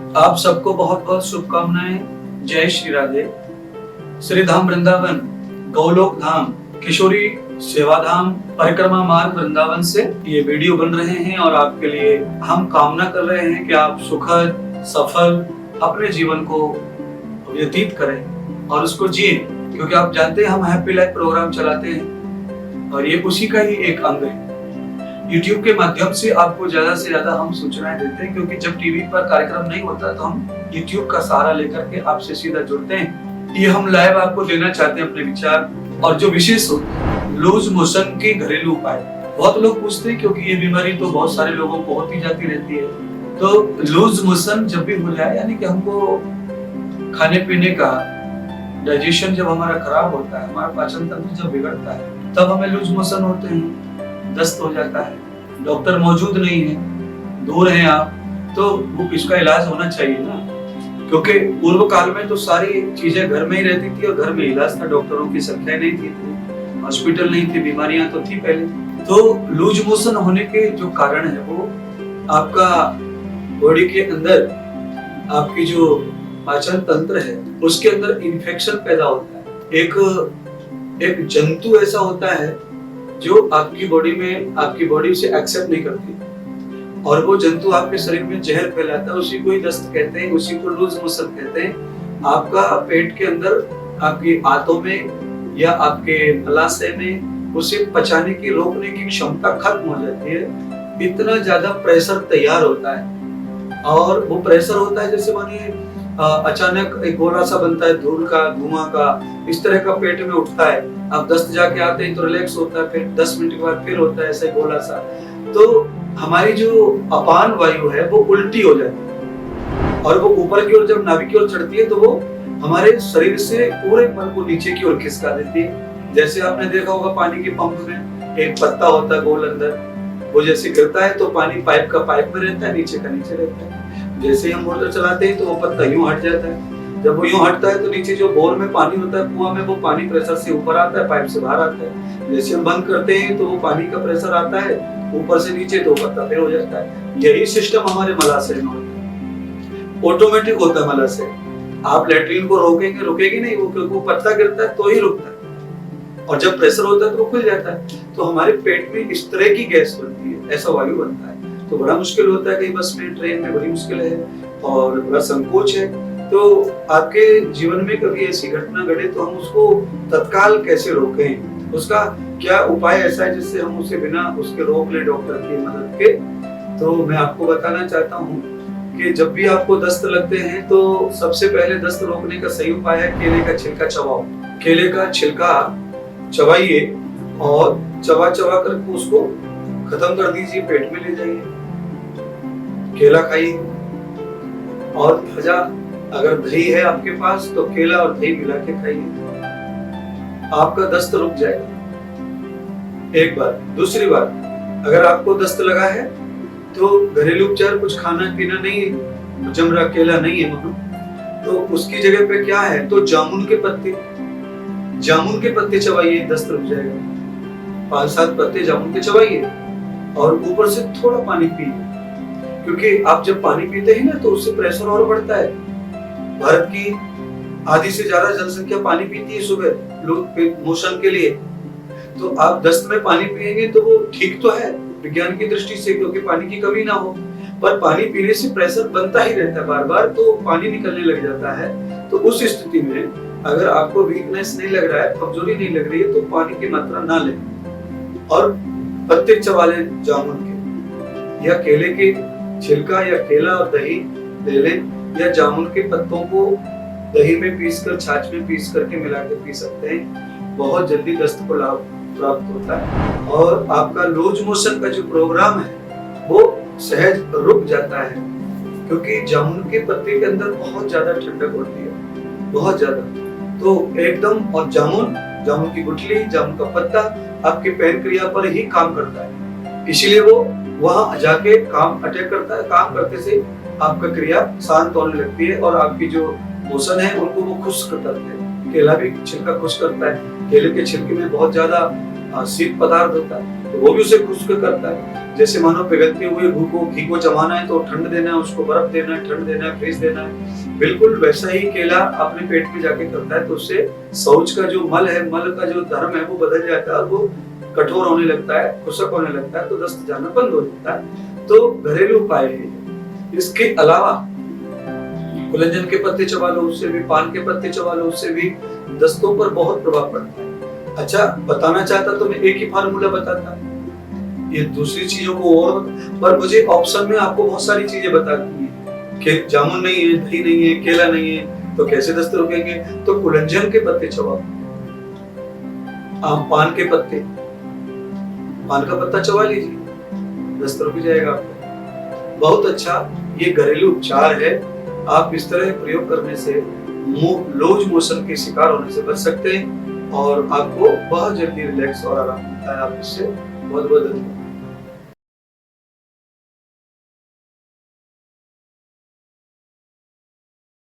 आप सबको बहुत बहुत शुभकामनाएं। जय श्री राधे। श्री धाम वृंदावन, गौलोक धाम, किशोरी सेवा धाम, परिक्रमा मार्ग वृंदावन से ये वीडियो बन रहे हैं और आपके लिए हम कामना कर रहे हैं कि आप सुखद सफल अपने जीवन को व्यतीत करें और उसको जिए, क्योंकि आप जानते हैं हम हैप्पी लाइफ प्रोग्राम चलाते हैं और ये उसी का ही एक अंग है। YouTube के माध्यम से आपको ज्यादा से ज्यादा हम सूचनाएं देते हैं, क्योंकि जब टीवी पर कार्यक्रम नहीं होता तो हम YouTube का सहारा लेकर के आपसे सीधा जुड़ते हैं। ये हम लाइव आपको देना चाहते हैं अपने विचार, और जो विशेष लूज मोशन के घरेलू उपाय। बहुत लोग पूछते हैं, क्योंकि ये बीमारी तो बहुत सारे लोगों को होती जाती रहती है। तो लूज मोशन जब भी हो जाए, यानी कि हमको खाने पीने का डाइजेशन जब हमारा खराब होता है, हमारा पाचन तंत्र जब बिगड़ता है, तब हमें लूज मोशन होते हैं, दस्त हो जाता है, डॉक्टर मौजूद नहीं है, दूर हैं आप, तो वो इसका इलाज होना चाहिए ना। क्योंकि पूर्व काल में तो सारी चीजें घर में ही रहती थी और घर में इलाज था, डॉक्टरों की संख्या नहीं थी, हॉस्पिटल नहीं थी, बीमारियां तो थी पहले। तो लूज मोशन होने के जो कारण है वो आपका बॉडी के अंदर आपकी जो पाचन तंत्र है उसके अंदर इन्फेक्शन पैदा होता है। एक जंतु ऐसा होता है जो आपकी बॉडी उसे एक्सेप्ट नहीं करती, और वो जंतु आपके शरीर में जहर फैलाता है। उसी को ही दस्त कहते हैं, उसी को लूज मोशन कहते हैं। आपका पेट के अंदर आपकी आंतों में या आपके मलाशय में उसे पचाने की रोकने की क्षमता खत्म हो जाती है। इतना ज्यादा प्रेशर तैयार होता है, और वो प्रेशर होता है जैसे मानिए अचानक एक गोला सा बनता है, धूल का, धुआं का, इस तरह का पेट में उठता है। आप दस्त जाके आते हैं तो रिलैक्स होता है, फिर 10 मिनट के बाद फिर होता है ऐसा गोला सा। तो हमारी जो अपान वायु है वो उल्टी हो जाती है, और वो ऊपर की ओर जब नाभि की ओर चढ़ती है तो वो हमारे शरीर से पूरे मन को नीचे की ओर खिसका देती है। जैसे आपने देखा होगा पानी के पंप में एक पत्ता होता है गोल अंदर, वो जैसे गिरता है तो पानी पाइप में रहता है, नीचे का नीचे रहता है। जैसे ही हम मोटर चलाते हैं तो वो पत्ता यूं हट जाता है। जब वो यूं हटता है तो नीचे जो बोर में पानी होता है, कुआं में, वो पानी प्रेशर से ऊपर आता है, पाइप से बाहर आता है। जैसे हम बंद करते हैं तो वो पानी का प्रेशर आता है ऊपर से नीचे, तो पत्ता फिर हो जाता है। यही सिस्टम हमारे मलाशय में होता है, ऑटोमेटिक होता है मलाशय। आप लेट्रिन को रुकेगी नहीं वो, क्योंकि वो पत्ता गिरता है तो ही रुकता है, और जब प्रेशर होता है तो वो खुल जाता है। तो हमारे पेट में इस तरह की गैस बनती है, ऐसा वायु बनता है। तो बड़ा मुश्किल होता है, कहीं बस में, ट्रेन में बड़ी मुश्किल है और बड़ा संकोच है। तो आपके जीवन में कभी ऐसी घटना घटे तो हम उसको तत्काल कैसे रोकें, उसका क्या उपाय ऐसा है जिससे हम उसे बिना उसके रोक ले डॉक्टर की मदद के। तो मैं आपको बताना चाहता हूँ कि जब भी आपको दस्त लगते हैं तो सबसे पहले दस्त रोकने का सही उपाय है केले का छिलका चबाओ। केले का छिलका चबाइए और चबा कर उसको खत्म कर दीजिए, पेट में ले जाइए, केला खाइए। और ताजा अगर दही है आपके पास तो केला और दही मिला के खाइए, आपका दस्त रुक जाएगा एक बार। दूसरी बार, अगर आपको दस्त लगा है तो घरेलू उपचार कुछ खाना पीना नहीं, जम रहा केला नहीं है मानो, तो उसकी जगह पे क्या है, तो जामुन के पत्ते चबाइए, दस्त रुक जाएगा। 5-7 पत्ते जामुन के चबाइए और ऊपर से थोड़ा पानी पिए, क्योंकि आप जब पानी पीते हैं ना तो उससे प्रेशर और बढ़ता है। भारत की आधी से ज्यादा जनसंख्या पानी पीती है सुबह लूज मोशन के लिए। तो आप दस्त में पानी पिएंगे तो वो ठीक तो है विज्ञान की दृष्टि से, क्योंकि पानी की कमी ना हो, पर पानी पीने से प्रेशर बनता ही रहता है बार बार, तो पानी निकलने लग जाता है। तो उस स्थिति में अगर आपको वीकनेस नहीं लग रहा है, कमजोरी नहीं लग रही है, तो पानी की मात्रा ना लें और पत्ते चबा लें जामुन के, या केले के छिलका या केला और दही ले लें, या जामुन के पत्तों को दही में पीसकर, छाछ में पीस करके मिला के पी सकते हैं। बहुत जल्दी दस्त को लाभ प्राप्त होता है और आपका लूज मोशन का जो प्रोग्राम है वो सहज रुक जाता है, क्योंकि जामुन के पत्ते के अंदर बहुत ज्यादा ठंडक होती है, बहुत ज्यादा। तो एकदम, और जामुन की गुठली, जामुन का पत्ता आपके पेन क्रिया पर ही काम करता है, इसीलिए वो वहां जाके काम अटैक करता है। काम करते से आपका क्रिया शांत होने लगती है और आपकी जो मोशन है उनको वो खुश्क करते हैं। केला भी छिलका खुश्क करता है, केले के छिलके में बहुत ज्यादा शीत पदार्थ होता है तो वो भी उसे खुश्क करता है। जैसे मानो पिघलते हुए घी को जमाना है तो ठंड देना है, उसको बर्फ देना है, ठंड देना है, फ्रीज देना है। बिल्कुल वैसा ही केला अपने पेट में जाके करता है तो उससे शौच का जो मल है, मल का जो धर्म है वो बदल जाता है और वो कठोर होने लगता है, खुशक होने लगता है, तो दस्त जाना बंद हो जाता है। तो घरेलू उपाय है। इसके अलावा कुलंजन के पत्ते चबा लो, उससे भी पान के पत्ते चबा लो, उससे भी दस्तों पर बहुत प्रभाव पड़ता है। अच्छा, बताना चाहता तो मैं एक ही फार्मूला बताता, ये दूसरी चीजों को और, पर मुझे ऑप्शन में आपको बहुत सारी चीजें बता दी है कि जामुन नहीं है, दही नहीं है, केला नहीं है, तो कैसे दस्त रुकेंगे? तो कुलंजन के पत्ते चबाओ, पान के पत्ते, पान का पत्ता चबा लीजिए, दस्त रुक जाएगा आपको। बहुत अच्छा ये घरेलू उपचार है। आप इस तरह प्रयोग करने से लूज मोशन के शिकार होने से बच सकते हैं और आपको बहुत जल्दी रिलैक्स और आराम मिलता है। आप इससे बहुत बहुत धन्यवाद।